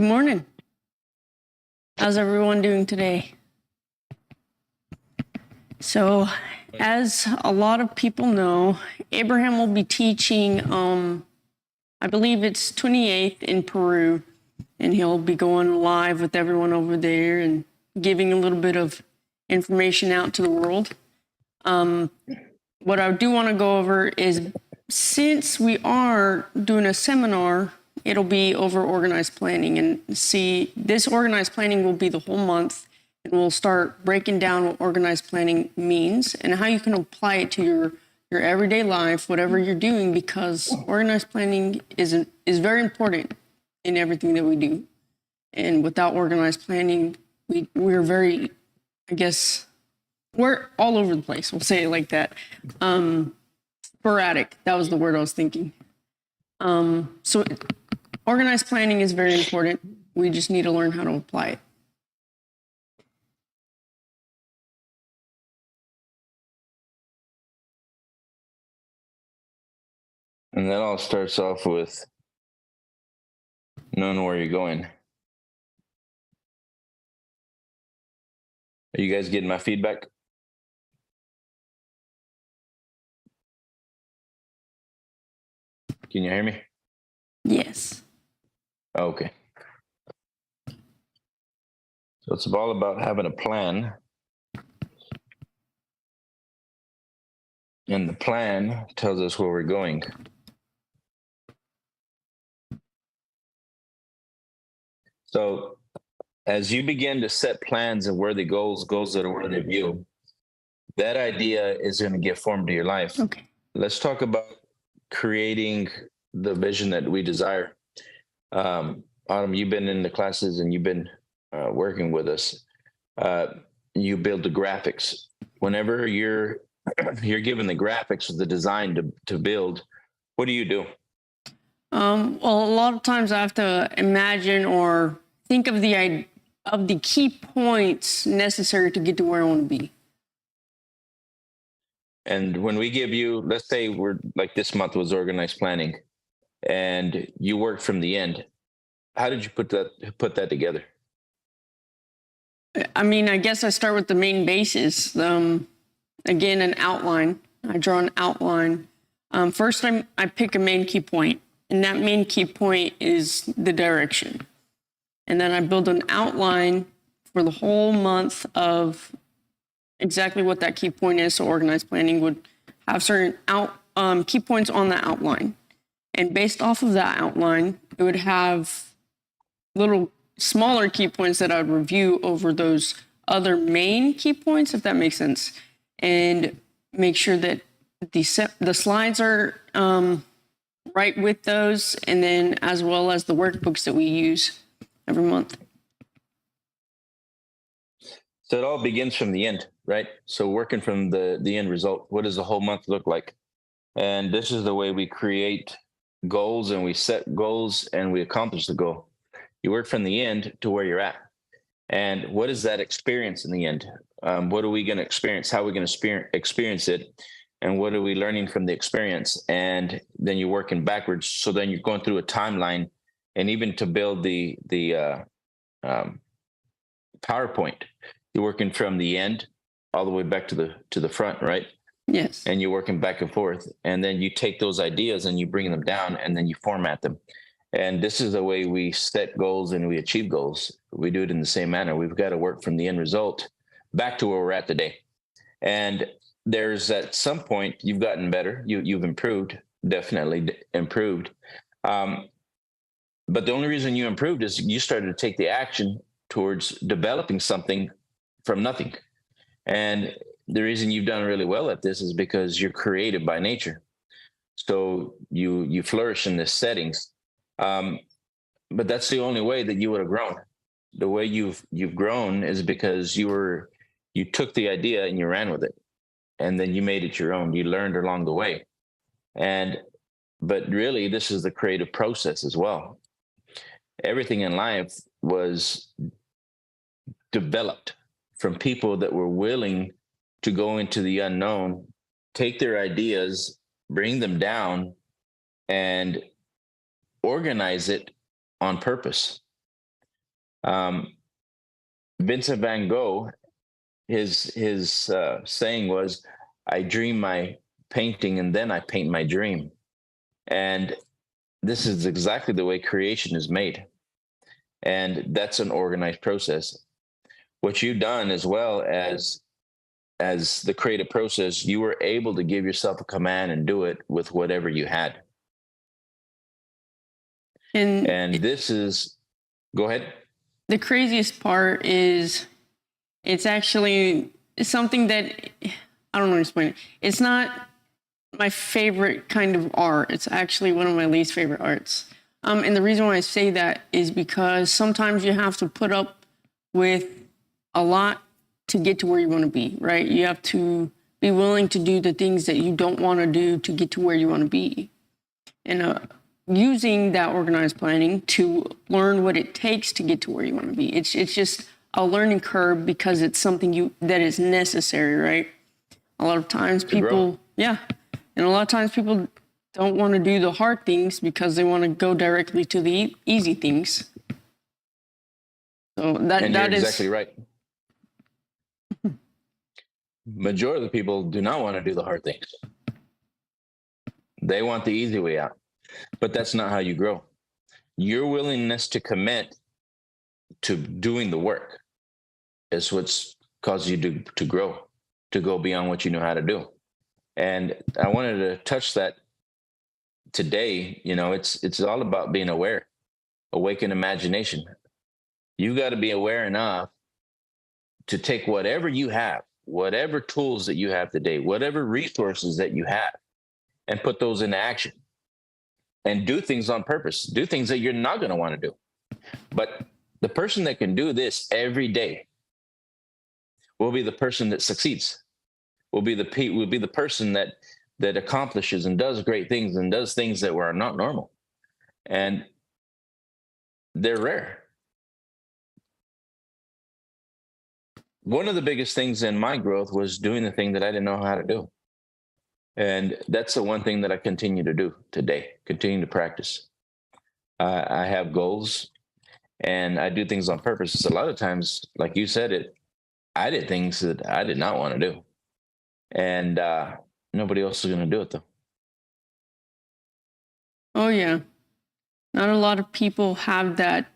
Good morning. How's everyone doing today? So, as a lot of people know, Abraham will be teaching, I believe it's 28th in Peru, and he'll be going live with everyone over there and giving a little bit of information out to the world. What I do want to go over is, since we are doing a seminar, it'll be over organized planning. And see, this organized planning will be the whole month. And we'll start breaking down what organized planning means and how you can apply it to your everyday life, whatever you're doing, because organized planning is very important in everything that we do. And without organized planning, we're very, I guess, we're all over the place. We'll say it like that. Sporadic. That was the word I was thinking. So organized planning is very important. We just need to learn how to apply it. And that all starts off with knowing where you're going. Are you guys getting my feedback? Can you hear me? Yes. Okay. So it's all about having a plan. And the plan tells us where we're going. So as you begin to set plans and where the goals that are worthy of you, that idea is going to get formed to your life. Okay. Let's talk about creating the vision that we desire. Autumn, you've been in the classes and you've been working with us. You build the graphics. Whenever you're given the graphics, the design to build, what do you do? Well, a lot of times I have to imagine or think of the key points necessary to get to where I want to be. And when we give you, let's say we're like this month was organized planning, and you worked from the end. How did you put that together? I mean, I guess I start with the main basis. Again, an outline. I draw an outline. First, I pick a main key point, and that main key point is the direction. And then I build an outline for the whole month of exactly what that key point is. So organized planning would have certain key points on the outline. And based off of that outline, it would have little smaller key points that I would review over those other main key points, if that makes sense, and make sure that the slides are right with those, and then as well as the workbooks that we use every month. So it all begins from the end, right? So working from the end result, what does the whole month look like? And this is the way we create goals, and we set goals and we accomplish the goal. You work from the end to where you're at. And what is that experience in the end? What are we going to experience? How are we going to experience it? And what are we learning from the experience? And then you're working backwards. So then you're going through a timeline, and even to build the PowerPoint, you're working from the end all the way back to the front, right? Yes. And you're working back and forth. And then you take those ideas and you bring them down, and then you format them. And this is the way we set goals and we achieve goals. We do it in the same manner. We've got to work from the end result back to where we're at today. And there's at some point you've gotten better. You've improved, definitely improved. But the only reason you improved is you started to take the action towards developing something from nothing. And the reason you've done really well at this is because you're creative by nature. So you flourish in this settings. But that's the only way that you would have grown. The way you've grown is because you took the idea and you ran with it, and then you made it your own. You learned along the way. But really, this is the creative process as well. Everything in life was developed from people that were willing to go into the unknown, take their ideas, bring them down, and organize it on purpose. Vincent van Gogh, his saying was, "I dream my painting and then I paint my dream." And this is exactly the way creation is made, and that's an organized process. What you've done, as well as the creative process, you were able to give yourself a command and do it with whatever you had. And And this is, go ahead. the craziest part is it's actually something that I don't know how to explain it. It's not my favorite kind of art. It's actually one of my least favorite arts. And the reason why I say that is because sometimes you have to put up with a lot to get to where you want to be, right? You have to be willing to do the things that you don't want to do to get to where you want to be. And using that organized planning to learn what it takes to get to where you want to be. It's just a learning curve because it's something that is necessary, right? A lot of times people, yeah. And a lot of times people don't want to do the hard things because they want to go directly to the easy things. So that And that you're is exactly right. Majority of the people do not want to do the hard things. They want the easy way out. But that's not how you grow. Your willingness to commit to doing the work is what's caused you to grow, to go beyond what you know how to do. And I wanted to touch that today. It's all about being aware, awaken imagination. You got to be aware enough to take whatever you have, whatever tools that you have today, whatever resources that you have, and put those into action. And do things on purpose. Do things that you're not going to want to do. But the person that can do this every day will be the person that succeeds. Will be the person that accomplishes and does great things and does things that are not normal. And they're rare. One of the biggest things in my growth was doing the thing that I didn't know how to do. And that's the one thing that I continue to do today, continue to practice. I have goals and I do things on purpose. A lot of times, like you said, I did things that I did not want to do. And nobody else is going to do it, though. Oh yeah. Not a lot of people have that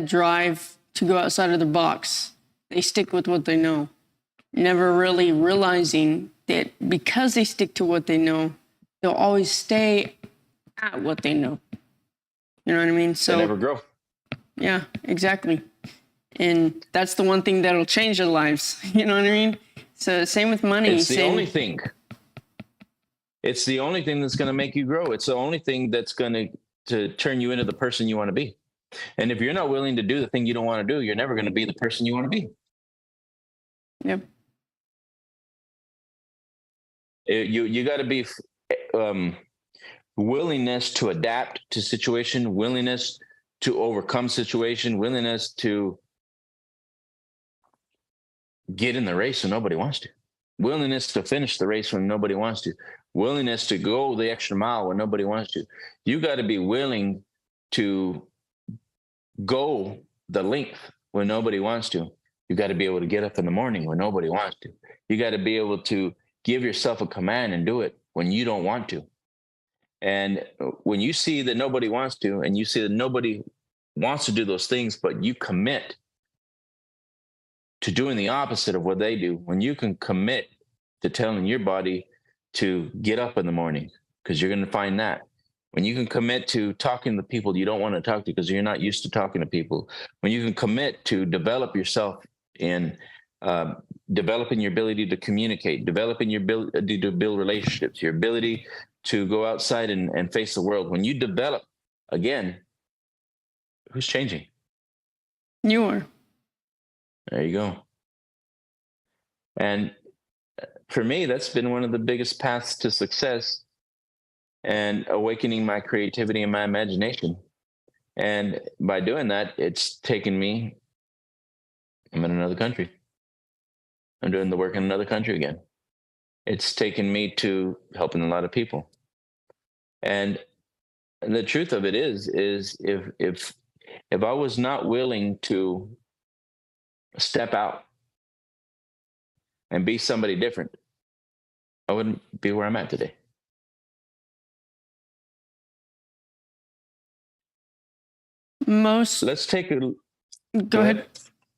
drive to go outside of the box. They stick with what they know, never really realizing that because they stick to what they know, they'll always stay at what they know. You know what I mean? So They never grow. yeah, exactly. And that's the one thing that'll change their lives. You know what I mean? So same with money. It's the only thing. It's the only thing that's going to make you grow. It's the only thing that's going to turn you into the person you want to be. And if you're not willing to do the thing you don't want to do, you're never going to be the person you want to be. Yep. You got to be willingness to adapt to situation, willingness to overcome situation, willingness to get in the race when nobody wants to, willingness to finish the race when nobody wants to, willingness to go the extra mile when nobody wants to. You got to be willing to go the length when nobody wants to. You got to be able to get up in the morning when nobody wants to. You got to be able to give yourself a command and do it when you don't want to. And when you see that nobody wants to, and you see that nobody wants to do those things, but you commit to doing the opposite of what they do, when you can commit to telling your body to get up in the morning, because you're going to find that. When you can commit to talking to people you don't want to talk to because you're not used to talking to people, when you can commit to develop yourself in developing your ability to communicate, developing your ability to build relationships, your ability to go outside and face the world. When you develop, again, who's changing? You are. There you go. And for me, that's been one of the biggest paths to success and awakening my creativity and my imagination. And by doing that, it's taken me, I'm in another country. I'm doing the work in another country again. It's taken me to helping a lot of people. And the truth of it is if If I was not willing to step out and be somebody different, I wouldn't be where I'm at today. Most, Let's take a go ahead.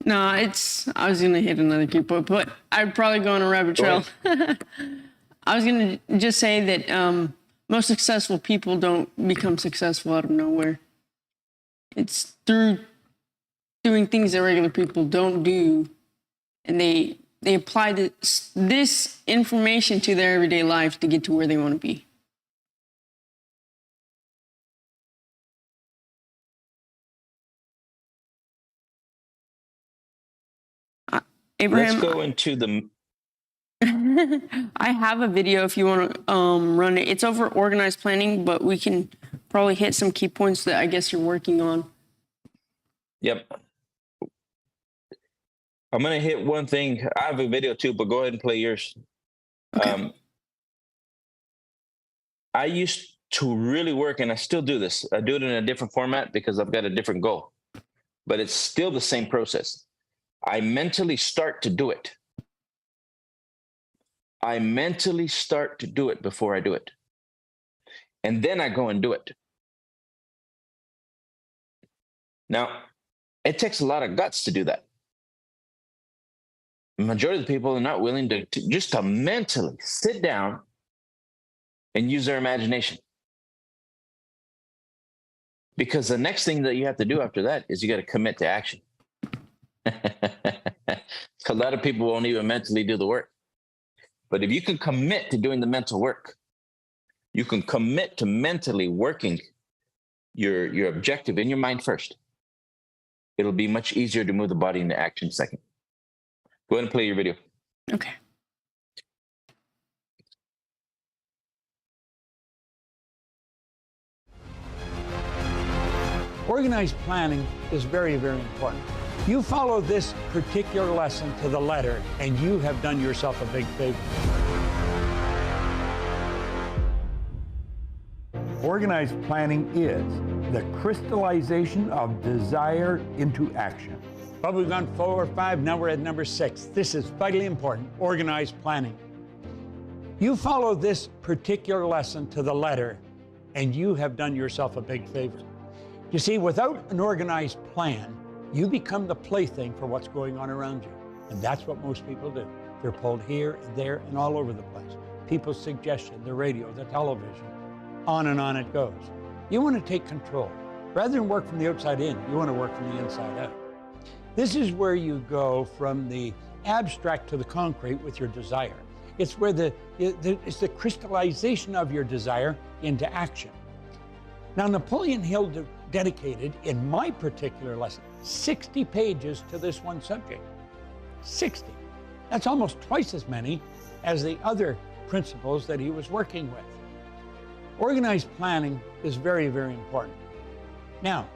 No, I was going to hit another key point, but I'd probably go on a rabbit trail. I was going to just say that most successful people don't become successful out of nowhere. It's through doing things that regular people don't do, and they apply this information to their everyday life to get to where they want to be. Abraham, let's go into the... I have a video if you want to run it. It's over organized planning, but we can probably hit some key points that I guess you're working on. Yep. I'm going to hit one thing. I have a video too, but go ahead and play yours. Okay. I used to really work, and I still do this. I do it in a different format because I've got a different goal, but it's still the same process. I mentally start to do it. I mentally start to do it before I do it. And then I go and do it. Now, it takes a lot of guts to do that. The majority of the people are not willing to just to mentally sit down and use their imagination. Because the next thing that you have to do after that is you got to commit to action. A lot of people won't even mentally do the work. But if you can commit to doing the mental work, you can commit to mentally working your objective in your mind first. It'll be much easier to move the body into action second. Go ahead and play your video. Okay. Organized planning is very, very important. You follow this particular lesson to the letter, and you have done yourself a big favor. Organized planning is the crystallization of desire into action. Well, we've gone 4 or 5, now we're at number 6. This is vitally important, organized planning. You follow this particular lesson to the letter, and you have done yourself a big favor. You see, without an organized plan, you become the plaything for what's going on around you. And that's what most people do. They're pulled here and there and all over the place. People's suggestion, the radio, the television, on it goes. You want to take control. Rather than work from the outside in, you want to work from the inside out. This is where you go from the abstract to the concrete with your desire. It's where it's the crystallization of your desire into action. Now, Napoleon Hill dedicated, in my particular lesson, 60 pages to this one subject. 60. That's almost twice as many as the other principles that he was working with. Organized planning is very, very important. Now,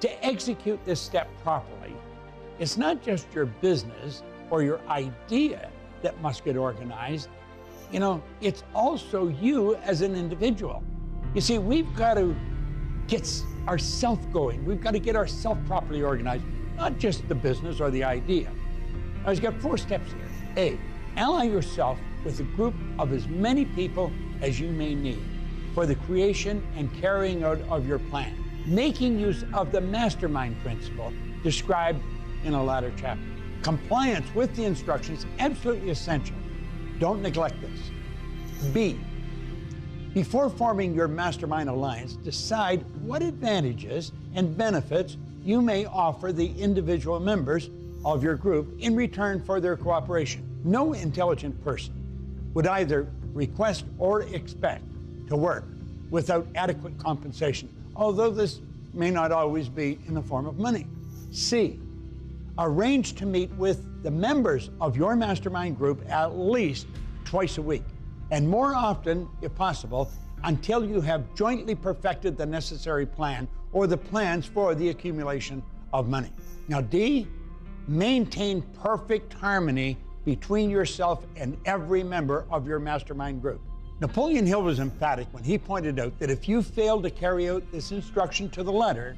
to execute this step properly, it's not just your business or your idea that must get organized. You know, it's also you as an individual. You see, we've got to get ourselves going. We've got to get ourselves properly organized, not just the business or the idea. Now, he's got 4 steps here. A, ally yourself with a group of as many people as you may need for the creation and carrying out of your plan, making use of the mastermind principle described in a latter chapter. Compliance with the instructions, absolutely essential. Don't neglect this. B, before forming your mastermind alliance, decide what advantages and benefits you may offer the individual members of your group in return for their cooperation. No intelligent person would either request or expect to work without adequate compensation, although this may not always be in the form of money. C, arrange to meet with the members of your mastermind group at least twice a week, and more often, if possible, until you have jointly perfected the necessary plan or the plans for the accumulation of money. Now, D, maintain perfect harmony between yourself and every member of your mastermind group. Napoleon Hill was emphatic when he pointed out that if you fail to carry out this instruction to the letter,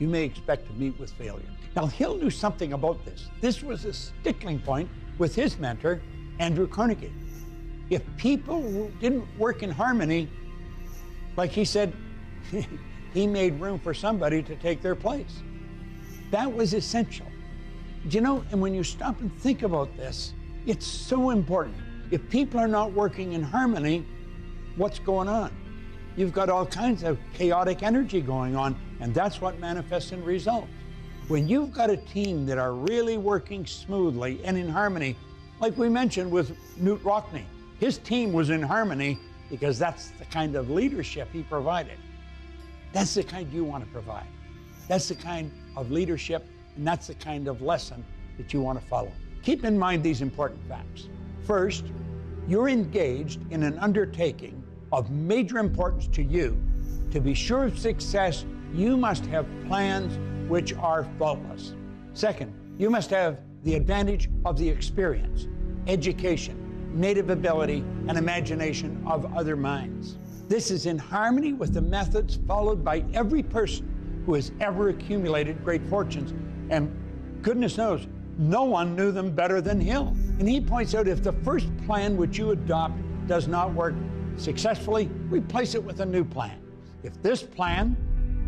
you may expect to meet with failure. Now, Hill knew something about this. This was a stickling point with his mentor, Andrew Carnegie. If people didn't work in harmony, like he said, he made room for somebody to take their place. That was essential. Do you know, and when you stop and think about this, it's so important. If people are not working in harmony, what's going on? You've got all kinds of chaotic energy going on, and that's what manifests in results. When you've got a team that are really working smoothly and in harmony, like we mentioned with Newt Rockney, his team was in harmony because that's the kind of leadership he provided. That's the kind you want to provide. That's the kind of leadership, and that's the kind of lesson that you want to follow. Keep in mind these important facts. First, you're engaged in an undertaking of major importance to you. To be sure of success, you must have plans which are faultless. Second, you must have the advantage of the experience, education, native ability, and imagination of other minds. This is in harmony with the methods followed by every person who has ever accumulated great fortunes. And goodness knows, no one knew them better than Hill. And he points out if the first plan which you adopt does not work successfully, replace it with a new plan. If this plan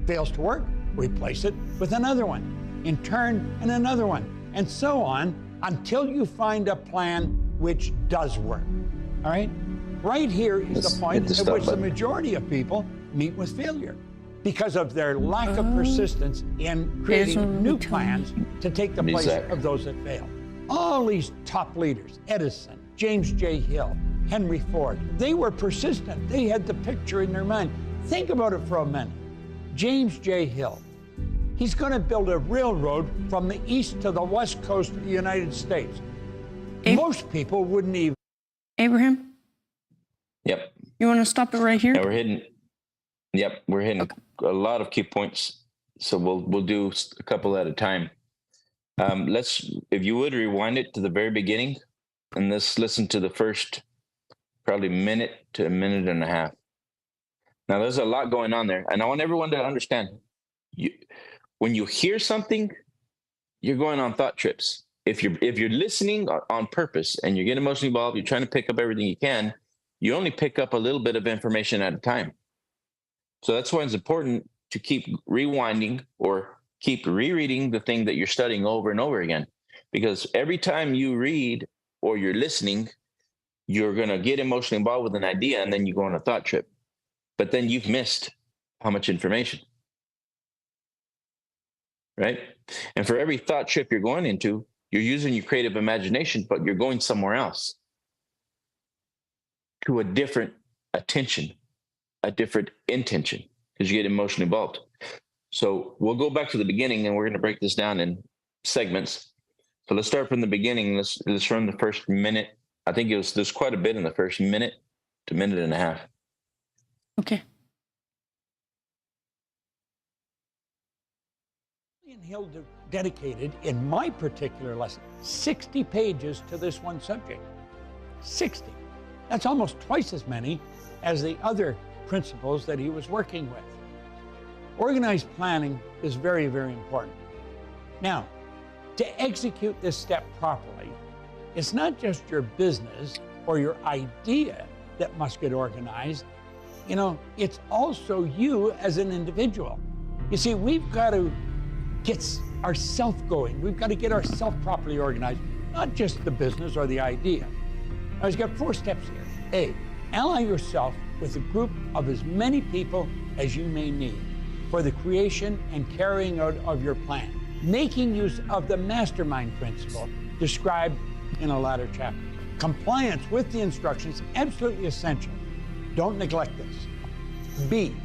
fails to work, replace it with another one, in turn, and another one, and so on until you find a plan which does work. All right? Right here is the point at which the majority of people meet with failure because of their lack of persistence in creating new plans to take the place of those that fail. All these top leaders, Edison, James J. Hill, Henry Ford, they were persistent. They had the picture in their mind. Think about it for a minute. James J. Hill, he's going to build a railroad from the east to the west coast of the United States. Most people wouldn't even. Abraham? Yep. You want to stop it right here? Yeah, we're hitting a lot of key points. So we'll do a couple at a time. If you would, rewind it to the very beginning and let's listen to the first probably minute to a minute and a half. Now, there's a lot going on there, and I want everyone to understand. When you hear something, you're going on thought trips. If you're listening on purpose and you're getting emotionally involved, you're trying to pick up everything you can, you only pick up a little bit of information at a time. So that's why it's important to keep rewinding or keep rereading the thing that you're studying over and over again. Because every time you read or you're listening, you're going to get emotionally involved with an idea, and then you go on a thought trip. But then you've missed how much information, right? And for every thought trip you're going into, you're using your creative imagination, but you're going somewhere else to a different attention, a different intention, because you get emotionally involved. So we'll go back to the beginning, and we're going to break this down in segments. So let's start from the beginning. Let's from the first minute. I think there's quite a bit in the first minute to minute and a half. Okay. Hill dedicated, in my particular lesson, 60 pages to this one subject. 60. That's almost twice as many as the other principles that he was working with. Organized planning is very, very important. Now, to execute this step properly, it's not just your business or your idea that must get organized. You know, it's also you as an individual. You see, we've got to get ourselves going. We've got to get ourselves properly organized, not just the business or the idea. Now, he's got 4 steps here. A, ally yourself with a group of as many people as you may need for the creation and carrying out of your plan, making use of the mastermind principle described in a latter chapter. Compliance with the instructions, absolutely essential. Don't neglect this. B,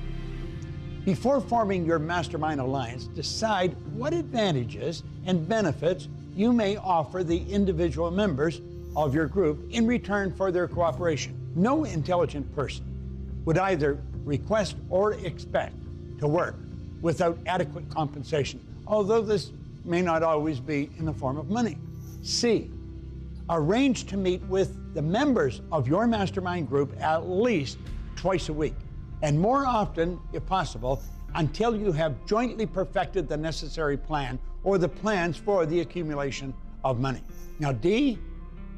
before forming your mastermind alliance, decide what advantages and benefits you may offer the individual members of your group in return for their cooperation. No intelligent person would either request or expect to work without adequate compensation, although this may not always be in the form of money. C, arrange to meet with the members of your mastermind group at least twice a week, and more often, if possible, until you have jointly perfected the necessary plan or the plans for the accumulation of money. Now, D,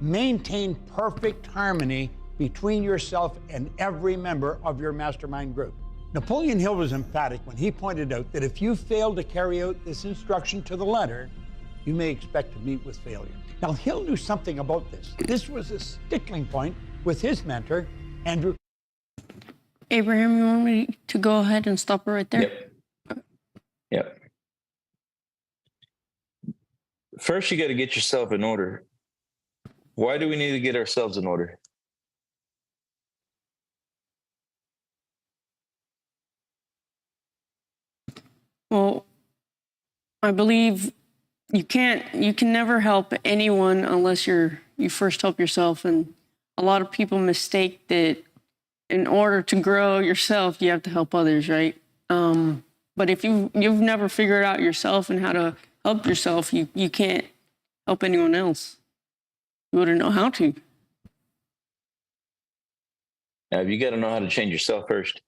maintain perfect harmony between yourself and every member of your mastermind group. Napoleon Hill was emphatic when he pointed out that if you fail to carry out this instruction to the letter, you may expect to meet with failure. Now, Hill knew something about this. This was a stickling point with his mentor, Andrew. Abraham, you want me to go ahead and stop it right there? Yep. First, you got to get yourself in order. Why do we need to get ourselves in order? Well, I believe you can never help anyone unless you first help yourself. And a lot of people mistake that in order to grow yourself, you have to help others, right? But if you've never figured out yourself and how to help yourself, you can't help anyone else. You wouldn't know how to. You got to know how to change yourself first.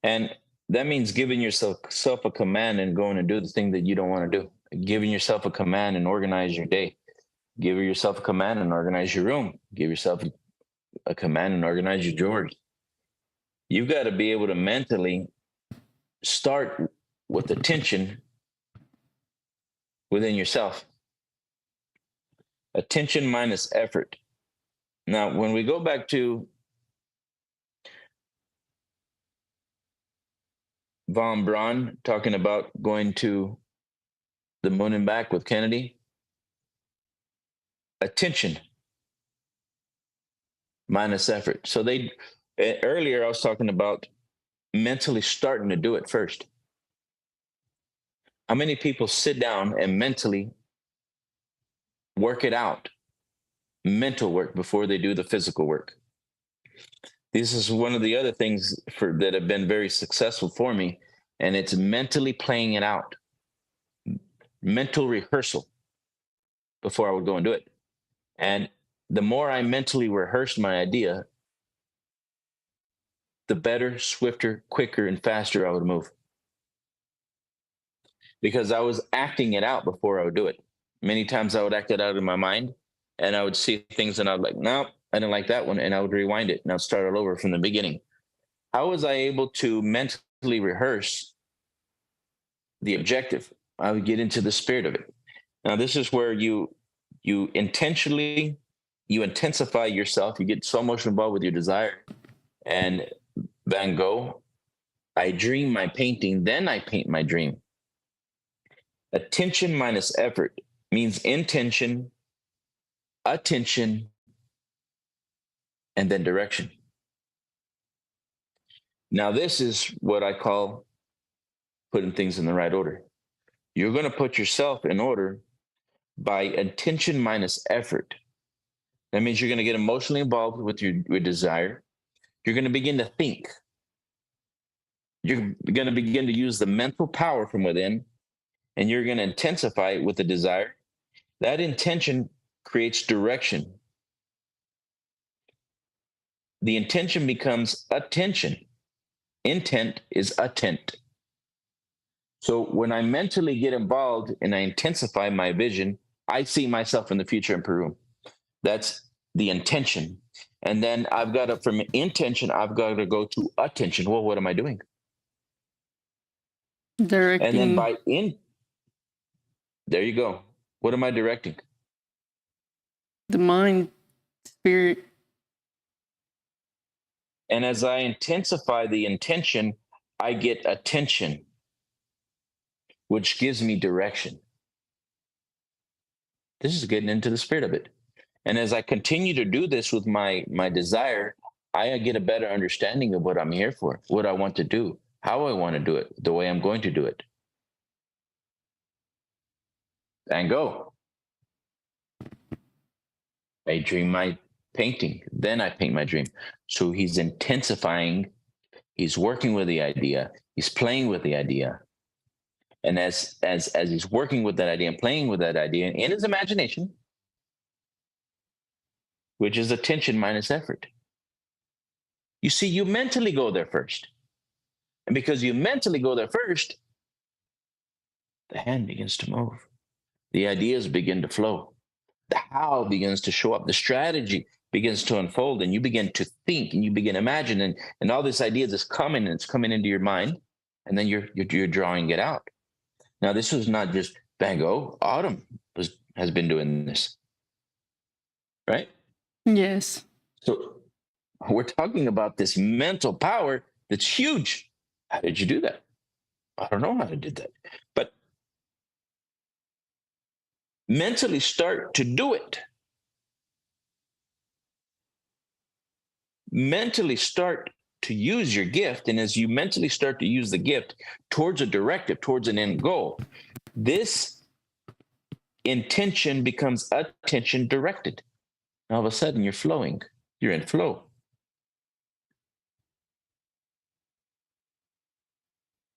And that means giving yourself a command and going and do the thing that you don't want to do. Giving yourself a command and organize your day. Give yourself a command and organize your room. Give yourself a command and organize your drawers. You've got to be able to mentally start with attention within yourself. Attention minus effort. Now, when we go back to von Braun talking about going to the moon and back with Kennedy, attention minus effort. So earlier I was talking about mentally starting to do it first. How many people sit down and mentally work it out, mental work, before they do the physical work? This is one of the other things that have been very successful for me, and it's mentally playing it out, mental rehearsal before I would go and do it. And the more I mentally rehearsed my idea, the better, swifter, quicker, and faster I would move. Because I was acting it out before I would do it. Many times I would act it out in my mind, and I would see things and I'd like, no, I didn't like that one. And I would rewind it and I'd start all over from the beginning. How was I able to mentally rehearse the objective? I would get into the spirit of it. Now, this is where you intensify yourself. You get so much involved with your desire. And Van Gogh, I dream my painting, then I paint my dream. Attention minus effort means intention, attention, and then direction. Now, this is what I call putting things in the right order. You're going to put yourself in order by attention minus effort. That means you're going to get emotionally involved with your desire. You're going to begin to think. You're going to begin to use the mental power from within, and you're going to intensify it with the desire. That intention creates direction. The intention becomes attention. Intent is attent. So when I mentally get involved and I intensify my vision, I see myself in the future in Peru. That's the intention. And then I've got to, from intention, I've got to go to attention. Well, what am I doing? Directing. And then there you go. What am I directing? The mind, spirit. And as I intensify the intention, I get attention, which gives me direction. This is getting into the spirit of it. And as I continue to do this with my desire, I get a better understanding of what I'm here for, what I want to do, how I want to do it, the way I'm going to do it. And go. I dream my painting, then I paint my dream. So he's intensifying, he's working with the idea, he's playing with the idea. And as he's working with that idea and playing with that idea in his imagination, which is attention minus effort. You see, you mentally go there first. And because you mentally go there first, the hand begins to move. The ideas begin to flow. The how begins to show up. The strategy begins to unfold, and you begin to think, and you begin to imagine, and all this ideas is coming, and it's coming into your mind, and then you're drawing it out. Now, this was not just Van Gogh. Autumn has been doing this, right? Yes. So we're talking about this mental power that's huge. How did you do that? I don't know how to do that, but mentally start to do it. Mentally start to use your gift. And as you mentally start to use the gift towards a directive, towards an end goal, this intention becomes attention directed. And all of a sudden you're flowing. You're in flow.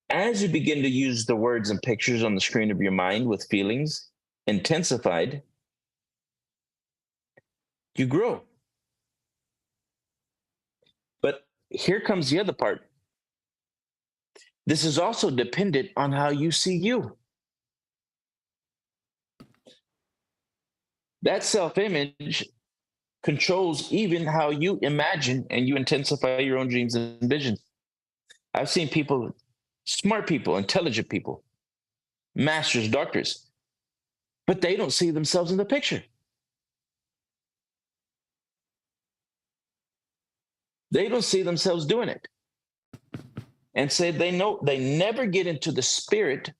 As you begin to use the words and pictures on the screen of your mind with feelings intensified, you grow. But here comes the other part. This is also dependent on how you see you. That self-image controls even how you imagine and you intensify your own dreams and visions. I've seen people, smart people, intelligent people, masters, doctors, but they don't see themselves in the picture. They don't see themselves doing it. And say they know they never get into the spirit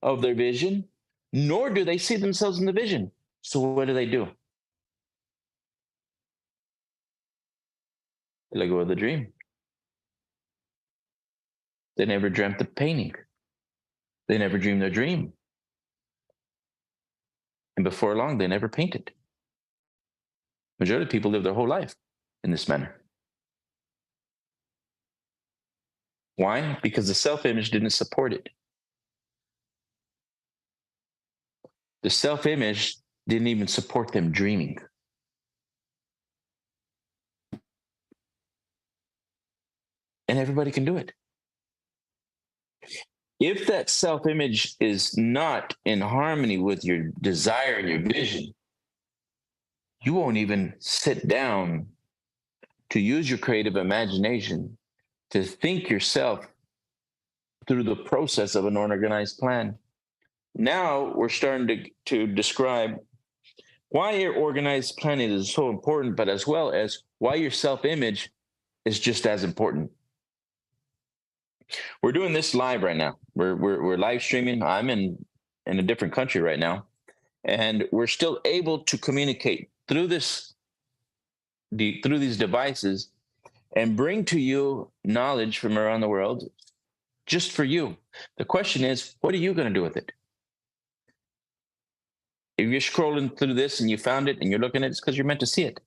of their vision, nor do they see themselves in the vision. So what do? They let go of the dream. They never dreamt of painting. They never dreamed their dream. And before long, they never painted. Majority of people live their whole life in this manner. Why? Because the self-image didn't support it. The self-image didn't even support them dreaming. And everybody can do it. If that self-image is not in harmony with your desire and your vision, you won't even sit down to use your creative imagination to think yourself through the process of an organized plan. Now we're starting to describe why your organized planning is so important, but as well as why your self-image is just as important. We're doing this live right now. We're live streaming. I'm in a different country right now, and we're still able to communicate through these devices and bring to you knowledge from around the world just for you. The question is, what are you going to do with it? If you're scrolling through this and you found it and you're looking at it, it's because you're meant to see it.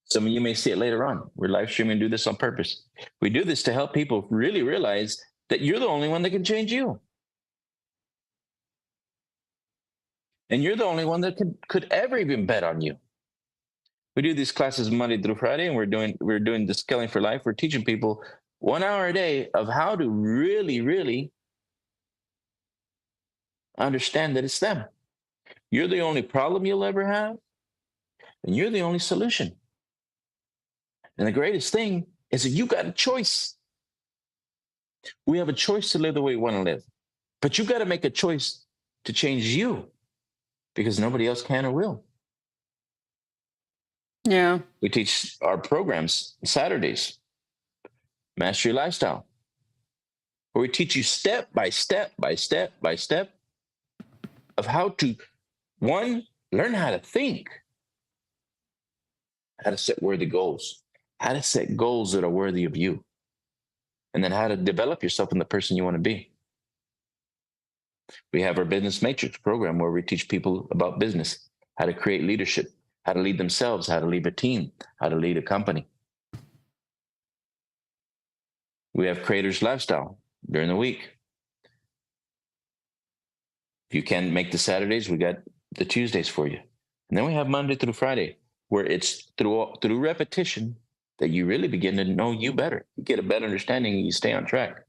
Some of you may see it later on. We're live streaming and do this on purpose. We do this to help people really realize that you're the only one that can change you. And you're the only one that could ever even bet on you. We do these classes Monday through Friday, and we're doing the Scaling for Life. We're teaching people 1 hour a day of how to really, really understand that it's them. You're the only problem you'll ever have, and you're the only solution. And the greatest thing is that you got a choice. We have a choice to live the way we want to live, but you got to make a choice to change you, because nobody else can or will. Yeah. We teach our programs Saturdays, Master Your Lifestyle, where we teach you step by step of how to, one, learn how to think, how to set worthy goals, how to set goals that are worthy of you, and then how to develop yourself in the person you want to be. We have our Business Matrix program where we teach people about business, how to create leadership, how to lead themselves, how to lead a team, how to lead a company. We have Creator's Lifestyle during the week. If you can't make the Saturdays, we got the Tuesdays for you. And then we have Monday through Friday, where it's through repetition that you really begin to know you better. You get a better understanding and you stay on track.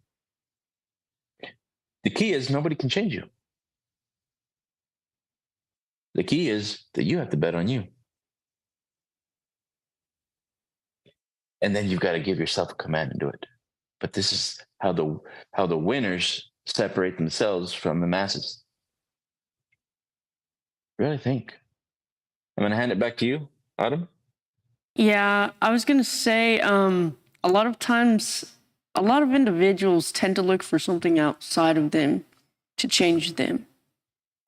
The key is nobody can change you. The key is that you have to bet on you. And then you've got to give yourself a command and do it. But this is how the winners separate themselves from the masses. Really think. I'm going to hand it back to you, Autumn. Yeah, I was going to say a lot of times, a lot of individuals tend to look for something outside of them to change them.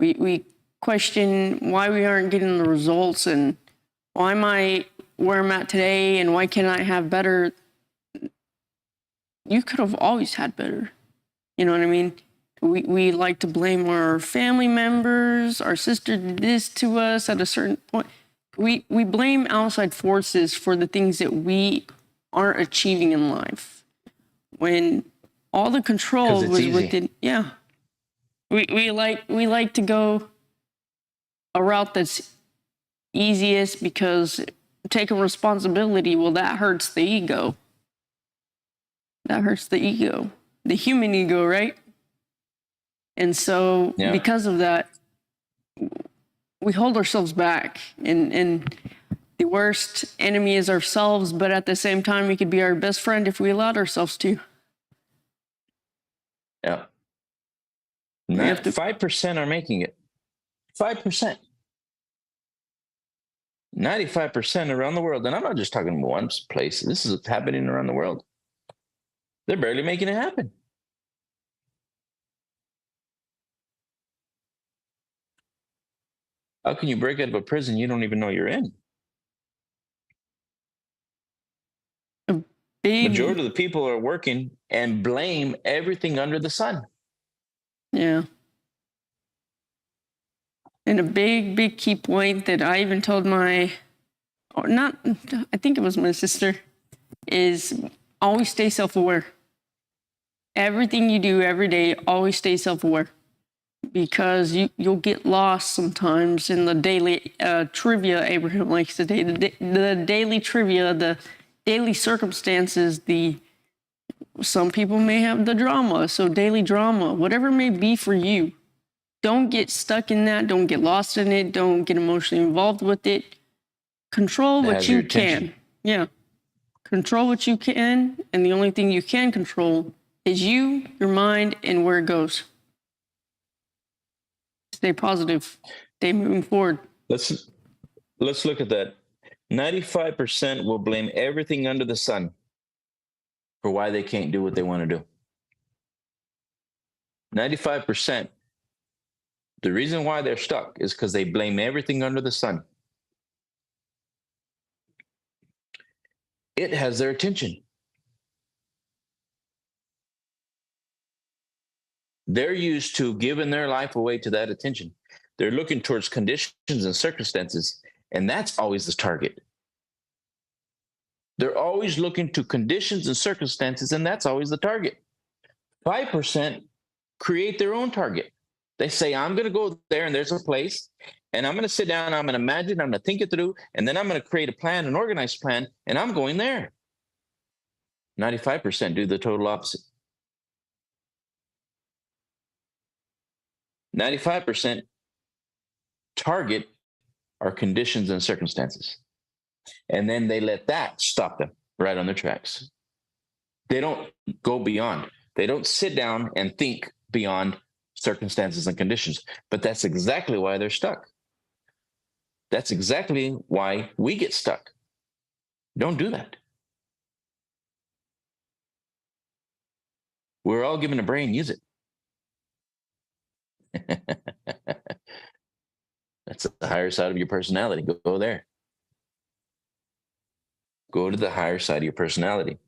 We question why we aren't getting the results and why am I where I'm at today and why can't I have better? You could have always had better. You know what I mean? We like to blame our family members, our sister did this to us at a certain point. We blame outside forces for the things that we aren't achieving in life. When all the control was easy. within, yeah. We like to go a route that's easiest because taking responsibility, well, that hurts the ego. That hurts the ego, the human ego, right? And so because of that, we hold ourselves back, and the worst enemy is ourselves, but at the same time, we could be our best friend if we allowed ourselves to. Yeah. We have to- 5% are making it. 5%. 95% around the world. And I'm not just talking one place. This is happening around the world. They're barely making it happen. How can you break out of a prison you don't even know you're in? Majority of the people are working and blame everything under the sun. Yeah. And a big key point that I even told I think it was my sister, is always stay self-aware. Everything you do every day, always stay self-aware. Because you'll get lost sometimes in the daily trivia, Abraham likes to say, the daily trivia, the daily circumstances, some people may have the drama, so daily drama, whatever it may be for you, don't get stuck in that, don't get lost in it, don't get emotionally involved with it. Control what you can. Yeah. Control what you can, and the only thing you can control is you, your mind, and where it goes. Stay positive. Stay moving forward. Let's look at that. 95% will blame everything under the sun for why they can't do what they want to do. 95%. The reason why they're stuck is because they blame everything under the sun. It has their attention. They're used to giving their life away to that attention. They're looking towards conditions and circumstances, and that's always the target. They're always looking to conditions and circumstances, and that's always the target. 5% create their own target. They say, I'm going to go there, and there's a place, and I'm going to sit down, I'm going to imagine, I'm going to think it through, and then I'm going to create a plan, an organized plan, and I'm going there. 95% do the total opposite. 95% target our conditions and circumstances. And then they let that stop them right on their tracks. They don't go beyond. They don't sit down and think beyond circumstances and conditions. But that's exactly why they're stuck. That's exactly why we get stuck. Don't do that. We're all given a brain, use it. That's the higher side of your personality. Go there. Go to the higher side of your personality.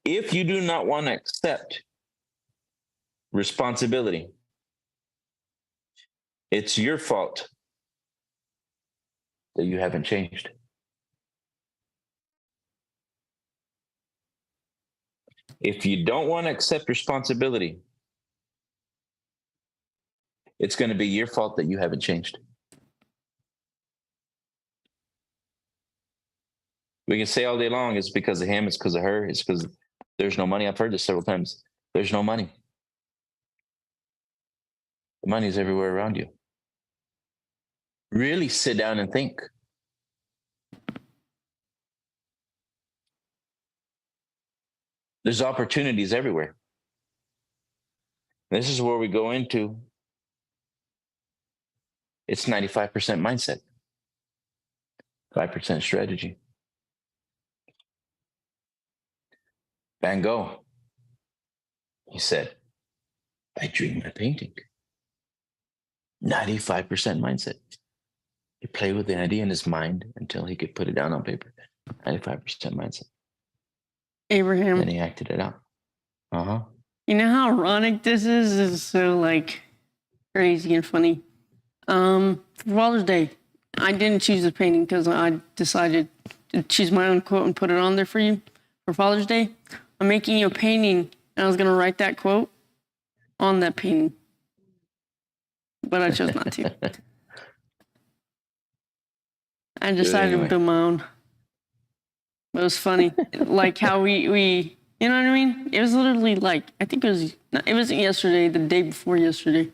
If you do not want to accept responsibility, it's your fault that you haven't changed. If you don't want to accept responsibility, it's going to be your fault that you haven't changed. We can say all day long it's because of him, it's because of her, it's because there's no money. I've heard this several times. There's no money. The money is everywhere around you. Really sit down and think. There's opportunities everywhere. This is where we go into. It's 95% mindset, 5% strategy. Van Gogh, he said, I dream my painting. 95% mindset. He played with the idea in his mind until he could put it down on paper. 95% mindset. Abraham, Then he acted it out. you know how ironic this is? It's so like crazy and funny. For Father's Day, I didn't choose the painting because I decided to choose my own quote and put it on there for you for Father's Day. I'm making you a painting, and I was going to write that quote on that painting, but I chose not to. I decided to build my own. It was funny, like how we, you know what I mean? It was literally like, I think it wasn't yesterday, the day before yesterday.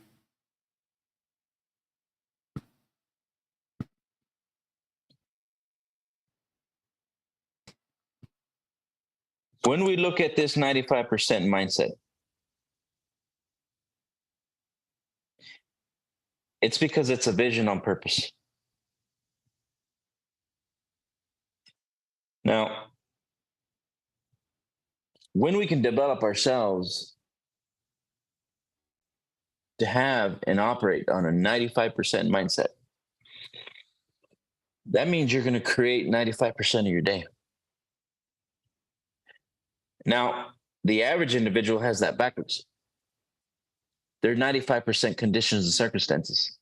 When we look at this 95% mindset, it's because it's a vision on purpose. Now, when we can develop ourselves to have and operate on a 95% mindset, that means you're going to create 95% of your day. Now, the average individual has that backwards. They're 95% conditions and circumstances.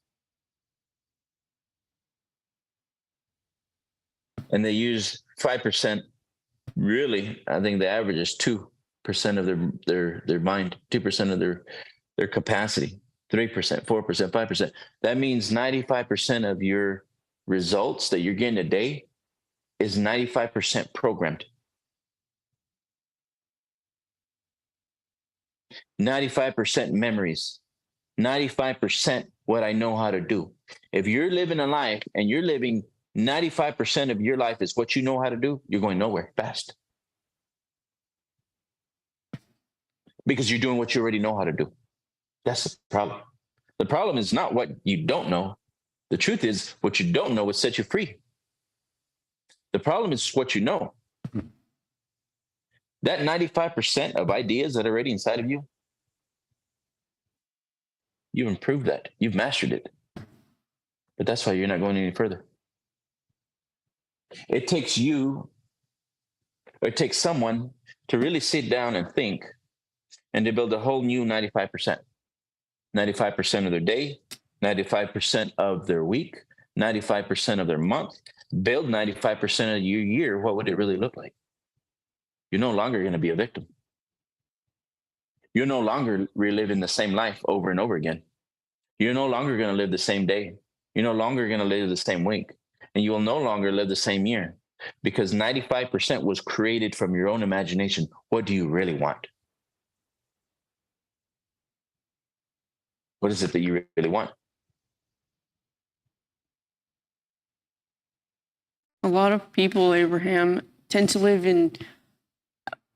And they use 5%. Really, I think the average is 2% of their mind, 2% of their capacity, 3%, 4%, 5%. That means 95% of your results that you're getting a day is 95% programmed. 95% memories, 95% what I know how to do. If you're living a life and you're living 95% of your life is what you know how to do, you're going nowhere fast. Because you're doing what you already know how to do. That's the problem. The problem is not what you don't know. The truth is what you don't know will set you free. The problem is what you know. That 95% of ideas that are already inside of you, you've improved that. You've mastered it. But that's why you're not going any further. It takes someone to really sit down and think and to build a whole new 95%. 95% of their day, 95% of their week, 95% of their month. Build 95% of your year. What would it really look like? You're no longer going to be a victim. You're no longer reliving the same life over and over again. You're no longer going to live the same day. You're no longer going to live the same week. And you will no longer live the same year because 95% was created from your own imagination. What do you really want? What is it that you really want? A lot of people, Abraham, tend to live in,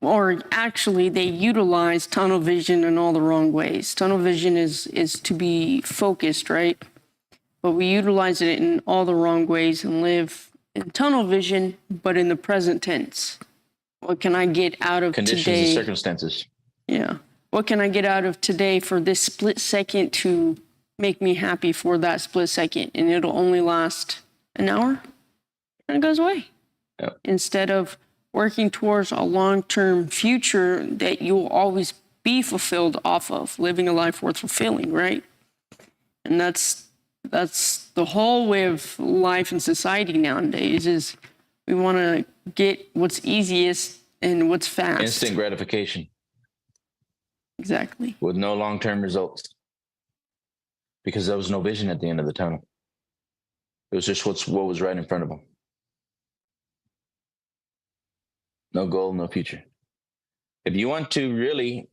or actually they utilize tunnel vision in all the wrong ways. Tunnel vision is to be focused, right? But we utilize it in all the wrong ways and live in tunnel vision, but in the present tense. What can I get out of Conditions today? and circumstances. Yeah. What can I get out of today for this split second to make me happy for that split second? And it'll only last an hour and it goes away. Yep. Instead of working towards a long-term future that you'll always be fulfilled off of, living a life worth fulfilling, right? And that's the whole way of life and society nowadays is we want to get what's easiest and what's fast. Instant gratification. Exactly. With no long-term results. Because there was no vision at the end of the tunnel. It was just what was right in front of them. No goal, no future. If you want to really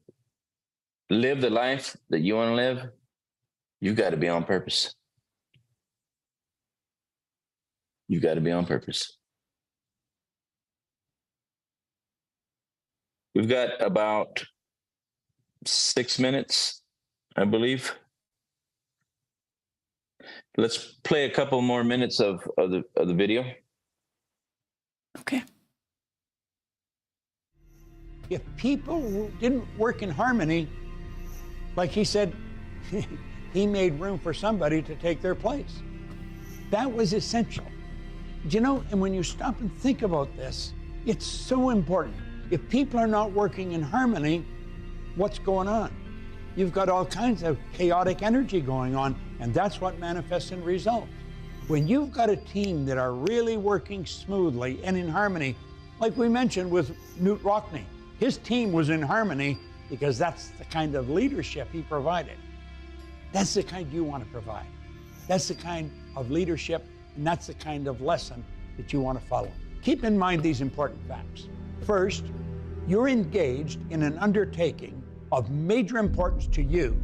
live the life that you want to live, you've got to be on purpose. You've got to be on purpose. We've got about 6 minutes, I believe. Let's play a couple more minutes of the video. Okay. If people didn't work in harmony, like he said, he made room for somebody to take their place. That was essential. You know, and when you stop and think about this, it's so important. If people are not working in harmony, what's going on? You've got all kinds of chaotic energy going on, and that's what manifests in results. When you've got a team that are really working smoothly and in harmony, like we mentioned with Newt Rockney, his team was in harmony because that's the kind of leadership he provided. That's the kind you want to provide. That's the kind of leadership, and that's the kind of lesson that you want to follow. Keep in mind these important facts. First, you're engaged in an undertaking of major importance to you.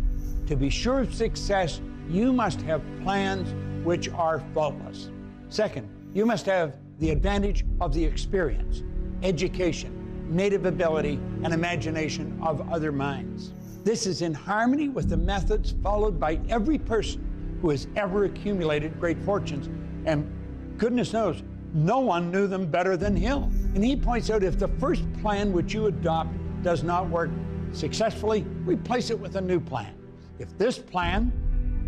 To be sure of success, you must have plans which are faultless. Second, you must have the advantage of the experience, education, native ability, and imagination of other minds. This is in harmony with the methods followed by every person who has ever accumulated great fortunes, and goodness knows, no one knew them better than Hill. And he points out if the first plan which you adopt does not work successfully, replace it with a new plan. If this plan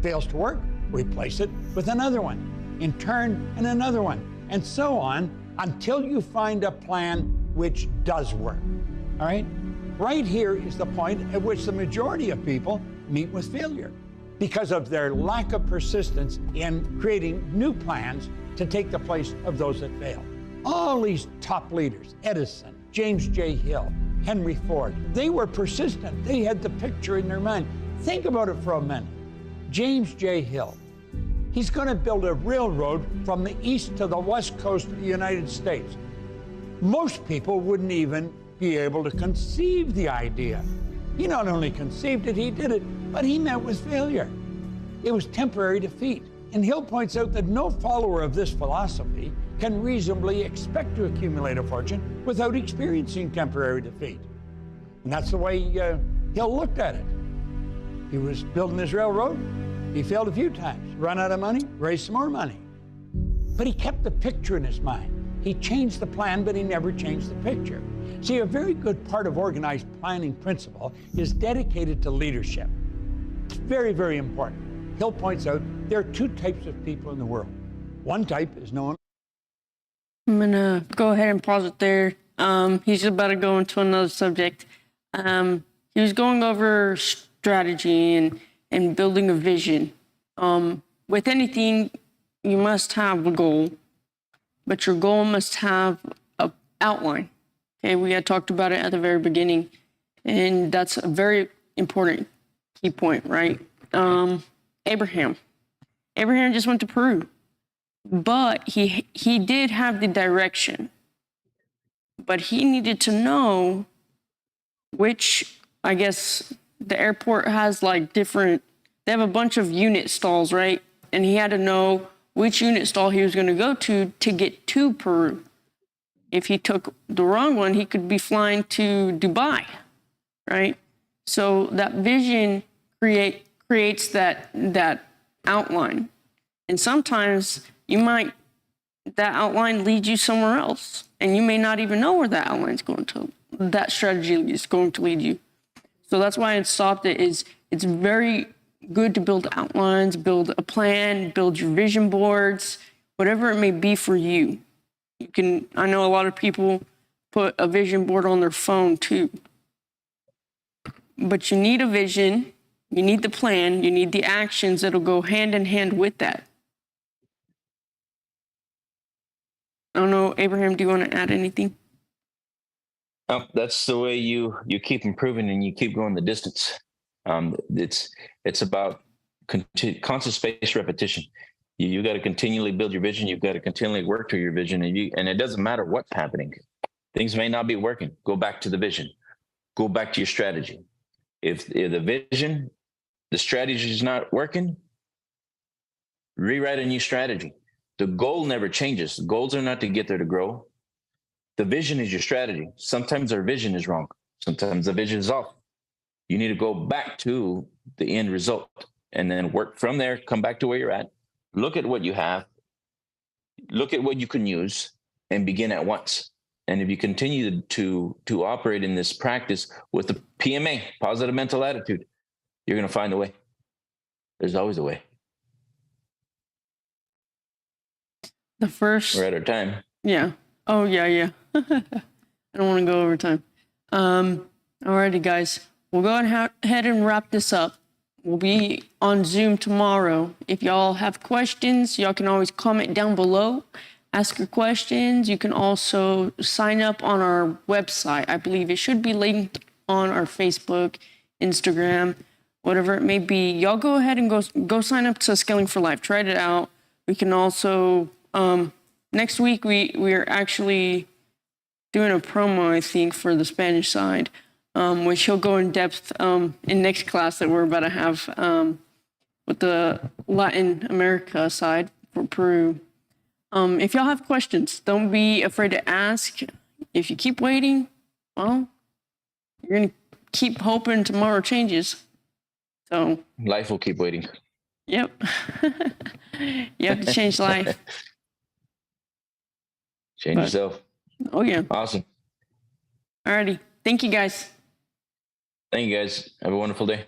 fails to work, replace it with another one, in turn, and another one, and so on until you find a plan which does work. All right? Right here is the point at which the majority of people meet with failure because of their lack of persistence in creating new plans to take the place of those that fail. All these top leaders, Edison, James J. Hill, Henry Ford, they were persistent. They had the picture in their mind. Think about it for a minute. James J. Hill, he's going to build a railroad from the east to the west coast of the United States. Most people wouldn't even be able to conceive the idea. He not only conceived it, he did it, but he met with failure. It was temporary defeat. And Hill points out that no follower of this philosophy can reasonably expect to accumulate a fortune without experiencing temporary defeat. And that's the way Hill looked at it. He was building this railroad. He failed a few times, run out of money, raised some more money. But he kept the picture in his mind. He changed the plan, but he never changed the picture. See, a very good part of organized planning principle is dedicated to leadership. It's very, very important. Hill points out there are two types of people in the world. One type is known. I'm going to go ahead and pause it there. He's about to go into another subject. He was going over strategy and building a vision. With anything, you must have a goal, but your goal must have an outline. Okay, we had talked about it at the very beginning, and that's a very important key point, right? Abraham just went to Peru, but he did have the direction, but he needed to know which, I guess, the airport has like different, they have a bunch of unit stalls, right? And he had to know which unit stall he was going to go to get to Peru. If he took the wrong one, he could be flying to Dubai, right? So that vision creates that outline. And sometimes that outline leads you somewhere else, and you may not even know where that that strategy is going to lead you. So that's why I stopped it. It's very good to build outlines, build a plan, build your vision boards, whatever it may be for you. I know a lot of people put a vision board on their phone too. But you need a vision, you need the plan, you need the actions that'll go hand in hand with that. I don't know, Abraham, do you want to add anything? That's the way you keep improving and you keep going the distance. It's about constant spaced repetition. You got to continually build your vision. You've got to continually work to your vision, and it doesn't matter what's happening. Things may not be working. Go back to the vision. Go back to your strategy. If the vision, the strategy is not working, rewrite a new strategy. The goal never changes. Goals are not to get there to grow. The vision is your strategy. Sometimes our vision is wrong. Sometimes the vision is off. You need to go back to the end result and then work from there, come back to where you're at, look at what you have, look at what you can use, and begin at once. And if you continue to operate in this practice with the PMA, positive mental attitude, you're going to find a way. There's always a way. The first, We're at our time. yeah. Oh, yeah. I don't want to go over time. Alrighty, guys. We'll go ahead and wrap this up. We'll be on Zoom tomorrow. If y'all have questions, y'all can always comment down below. Ask your questions. You can also sign up on our website. I believe it should be linked on our Facebook, Instagram, whatever it may be. Y'all go ahead and go sign up to Scaling for Life. Try it out. We can also, next week, we're actually doing a promo, I think, for the Spanish side, which he'll go in depth in next class that we're about to have with the Latin America side for Peru. If y'all have questions, don't be afraid to ask. If you keep waiting, well, you're going to keep hoping tomorrow changes. So Life will keep waiting. yep. You have to change life. Change yourself. Oh, yeah. Awesome. Alrighty. Thank you, guys. Thank you, guys. Have a wonderful day.